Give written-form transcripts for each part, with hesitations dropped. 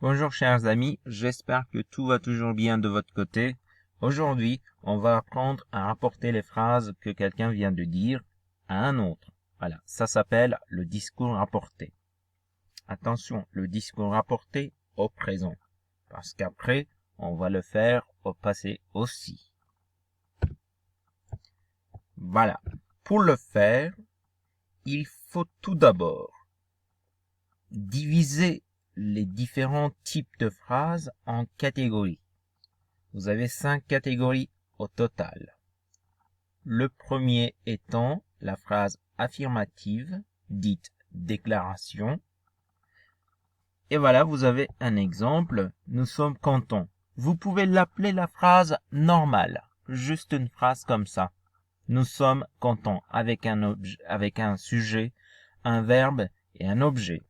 Bonjour chers amis, j'espère que tout va toujours bien de votre côté. Aujourd'hui, on va apprendre à rapporter les phrases que quelqu'un vient de dire à un autre. Voilà, ça s'appelle le discours rapporté. Attention, le discours rapporté au présent, parce qu'après, on va le faire au passé aussi. Voilà, pour le faire, il faut tout d'abord diviser les différents types de phrases en catégories. Vous avez 5 catégories au total. Le premier étant la phrase affirmative, dite déclaration. Et voilà, vous avez un exemple. Nous sommes contents. Vous pouvez l'appeler la phrase normale. Juste une phrase comme ça. Nous sommes contents avec un sujet, un verbe et un objet.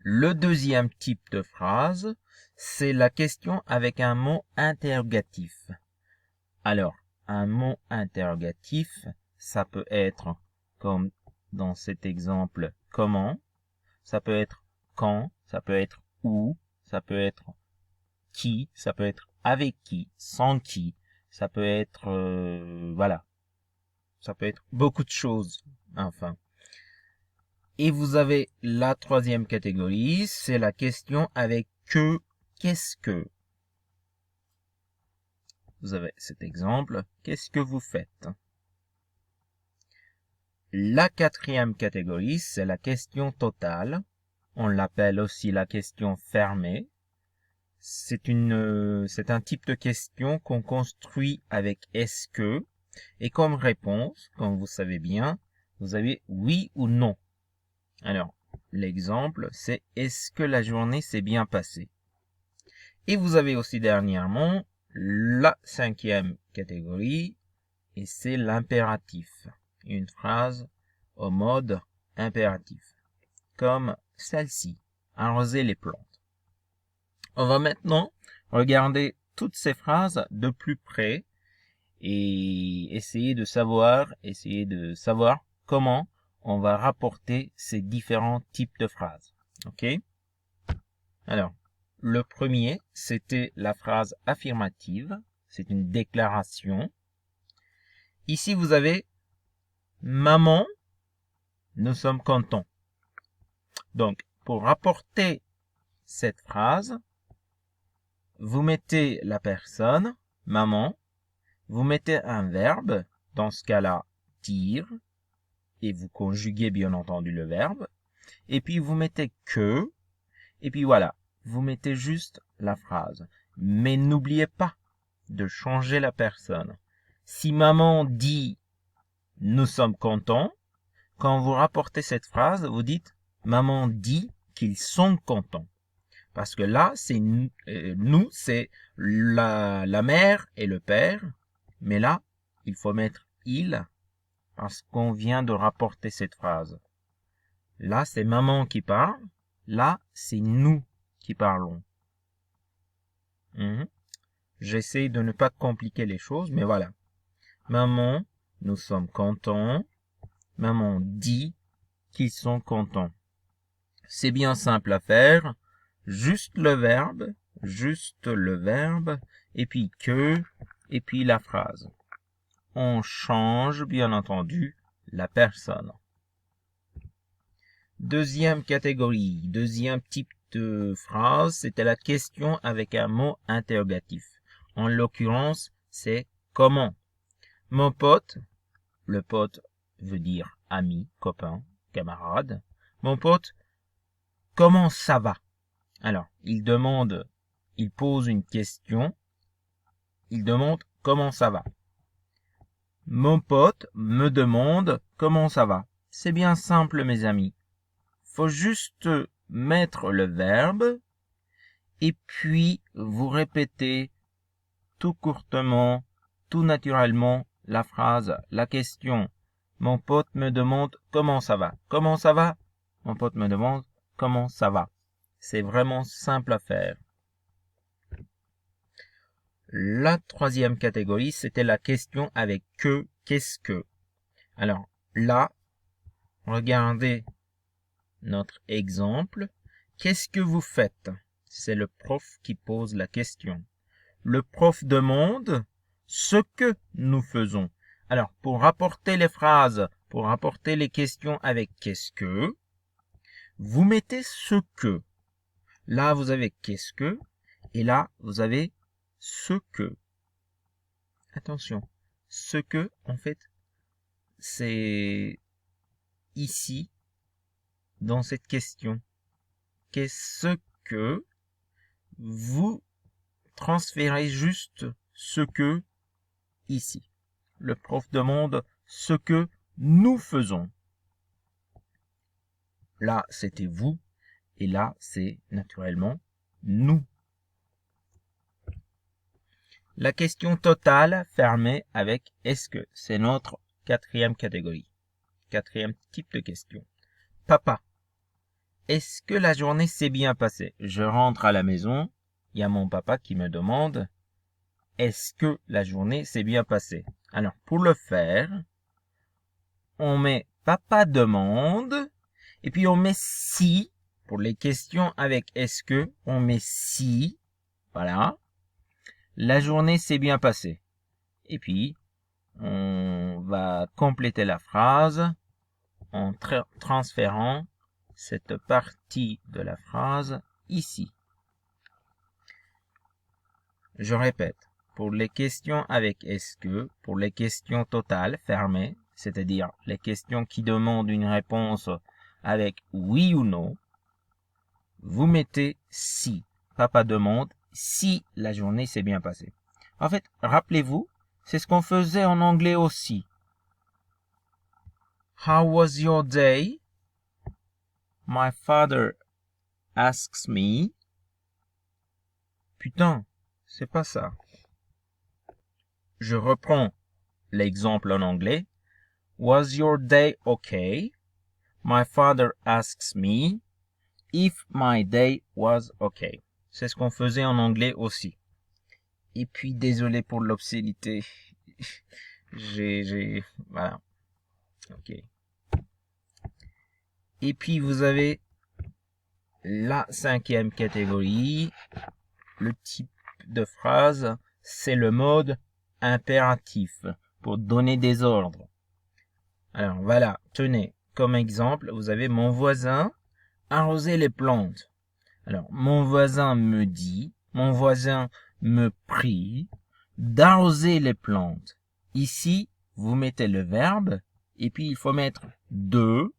Le deuxième type de phrase, c'est la question avec un mot interrogatif. Alors, un mot interrogatif, ça peut être, comme dans cet exemple, comment, ça peut être quand, ça peut être où, ça peut être qui, ça peut être avec qui, sans qui, ça peut être, voilà, ça peut être beaucoup de choses, enfin. Et vous avez la troisième catégorie, c'est la question avec que, qu'est-ce que. Vous avez cet exemple, qu'est-ce que vous faites? La quatrième catégorie, c'est la question totale. On l'appelle aussi la question fermée. C'est un type de question qu'on construit avec est-ce que, et comme réponse, comme vous savez bien, vous avez oui ou non. Alors, l'exemple, c'est est-ce que la journée s'est bien passée? Et vous avez aussi dernièrement la cinquième catégorie, et c'est l'impératif. Une phrase au mode impératif, comme celle-ci, arroser les plantes. On va maintenant regarder toutes ces phrases de plus près et essayer de savoir comment on va rapporter ces différents types de phrases. Ok? Alors, le premier, c'était la phrase affirmative. C'est une déclaration. Ici, vous avez maman, nous sommes contents. Donc, pour rapporter cette phrase, vous mettez la personne, maman, vous mettez un verbe, dans ce cas-là, dire, et vous conjuguez bien entendu le verbe, et puis vous mettez que, et puis voilà, vous mettez juste la phrase. Mais n'oubliez pas de changer la personne. Si maman dit nous sommes contents, quand vous rapportez cette phrase, vous dites maman dit qu'ils sont contents. Parce que là, c'est nous, c'est la mère et le père. Mais là, il faut mettre il parce qu'on vient de rapporter cette phrase. Là, c'est maman qui parle. Là, c'est nous qui parlons. J'essaie de ne pas compliquer les choses, mais voilà. Maman, nous sommes contents. Maman dit qu'ils sont contents. C'est bien simple à faire. Juste le verbe, et puis que, et puis la phrase. On change, bien entendu, la personne. Deuxième catégorie, deuxième type de phrase, c'était la question avec un mot interrogatif. En l'occurrence, c'est comment. Mon pote, le pote veut dire ami, copain, camarade. Mon pote, comment ça va? Alors, il pose une question, il demande comment ça va. Mon pote me demande comment ça va. C'est bien simple, mes amis. Faut juste mettre le verbe et puis vous répétez tout courtement, tout naturellement la phrase, la question. Mon pote me demande comment ça va. Comment ça va? Mon pote me demande comment ça va. C'est vraiment simple à faire. La troisième catégorie, c'était la question avec que, qu'est-ce que. Alors là, regardez notre exemple. Qu'est-ce que vous faites? C'est le prof qui pose la question. Le prof demande ce que nous faisons. Alors, pour rapporter les phrases, pour rapporter les questions avec qu'est-ce que, vous mettez ce que. Là, vous avez qu'est-ce que, et là, vous avez ce que. Attention, ce que, en fait, c'est ici, dans cette question. Qu'est-ce que vous transférez juste ce que ici. Le prof demande ce que nous faisons. Là, c'était vous, et là, c'est naturellement nous. La question totale fermée avec est-ce que, c'est notre quatrième catégorie. Quatrième type de question. Papa, est-ce que la journée s'est bien passée? Je rentre à la maison, il y a mon papa qui me demande est-ce que la journée s'est bien passée? Alors, pour le faire, on met papa demande, et puis on met si, pour les questions avec est-ce que, on met si, voilà, la journée s'est bien passée. Et puis, on va compléter la phrase en transférant cette partie de la phrase ici. Je répète, pour les questions avec est-ce que, pour les questions totales fermées, c'est-à-dire les questions qui demandent une réponse avec oui ou non, vous mettez si. Papa demande si la journée s'est bien passée. En fait, rappelez-vous, c'est ce qu'on faisait en anglais aussi. How was your day? My father asks me. Putain, c'est pas ça. Je reprends l'exemple en anglais. Was your day okay? My father asks me if my day was okay. C'est ce qu'on faisait en anglais aussi. Et puis, désolé pour l'obscénité. Voilà. Ok. Et puis, vous avez la cinquième catégorie. Le type de phrase, c'est le mode impératif pour donner des ordres. Alors, voilà. Tenez, comme exemple, vous avez mon voisin arroser les plantes. Alors, mon voisin me dit, mon voisin me prie d'arroser les plantes. Ici, vous mettez le verbe, et puis il faut mettre de,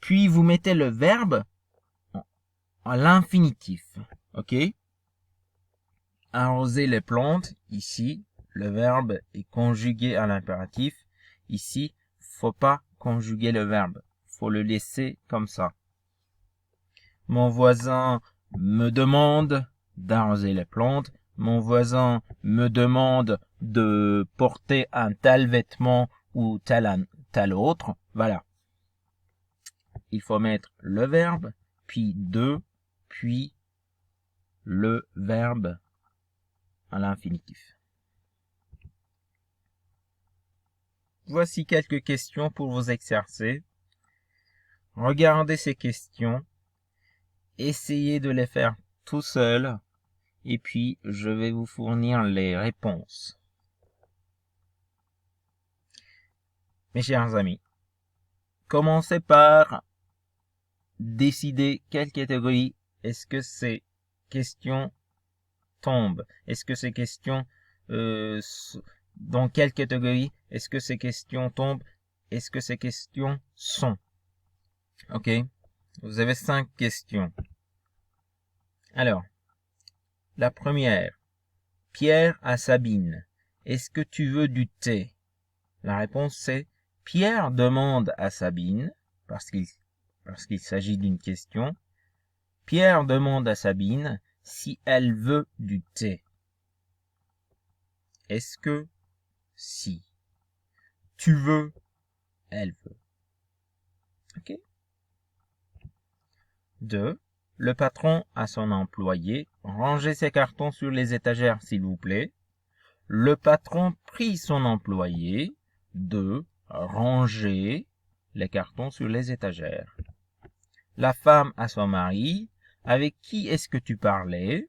puis vous mettez le verbe à l'infinitif. Ok? Arroser les plantes, ici, le verbe est conjugué à l'impératif. Ici, faut pas conjuguer le verbe. Faut le laisser comme ça. Mon voisin me demande d'arroser les plantes. Mon voisin me demande de porter un tel vêtement ou tel autre. Voilà. Il faut mettre le verbe, puis de, puis le verbe à l'infinitif. Voici quelques questions pour vous exercer. Regardez ces questions. Essayez de les faire tout seul. Et puis, je vais vous fournir les réponses. Mes chers amis, commencez par décider quelle catégorie est-ce que ces questions tombent. Est-ce que ces questions... dans quelle catégorie est-ce que ces questions tombent? Est-ce que ces questions sont? Ok? Vous avez 5 questions. Alors, la première. Pierre à Sabine. Est-ce que tu veux du thé? La réponse c'est Pierre demande à Sabine, parce qu'il s'agit d'une question. Pierre demande à Sabine si elle veut du thé. Est-ce que si tu veux, elle veut. Ok? 2. Le patron à son employé. Rangez ses cartons sur les étagères, s'il vous plaît. Le patron prie son employé de ranger les cartons sur les étagères. La femme à son mari. Avec qui est-ce que tu parlais?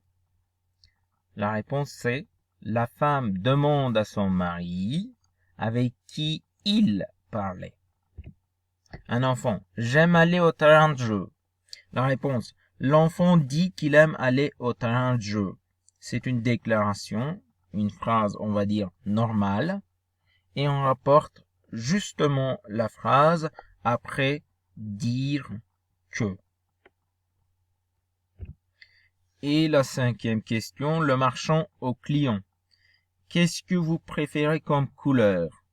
La réponse c'est la femme demande à son mari avec qui il parlait. Un enfant. J'aime aller au terrain de jeu. La réponse. L'enfant dit qu'il aime aller au terrain de jeu. C'est une déclaration, une phrase, on va dire, normale. Et on rapporte justement la phrase après dire que. Et la 5e question, le marchand au client. Qu'est-ce que vous préférez comme couleur?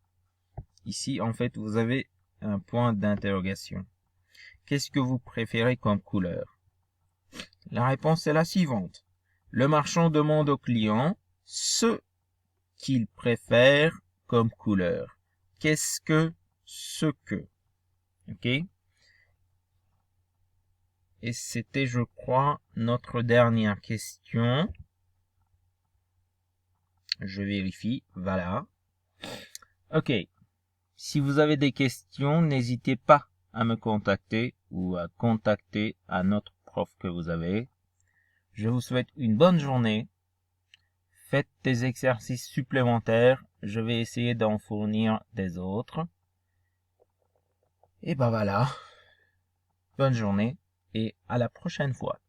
Ici, en fait, vous avez un point d'interrogation. Qu'est-ce que vous préférez comme couleur? La réponse est la suivante. Le marchand demande au client ce qu'il préfère comme couleur. Qu'est-ce que ce que? Ok? Et c'était, je crois, notre dernière question. Je vérifie. Voilà. Ok. Si vous avez des questions, n'hésitez pas à me contacter ou à contacter un autre prof que vous avez. Je vous souhaite une bonne journée. Faites des exercices supplémentaires. Je vais essayer d'en fournir des autres. Et ben voilà. Bonne journée et à la prochaine fois.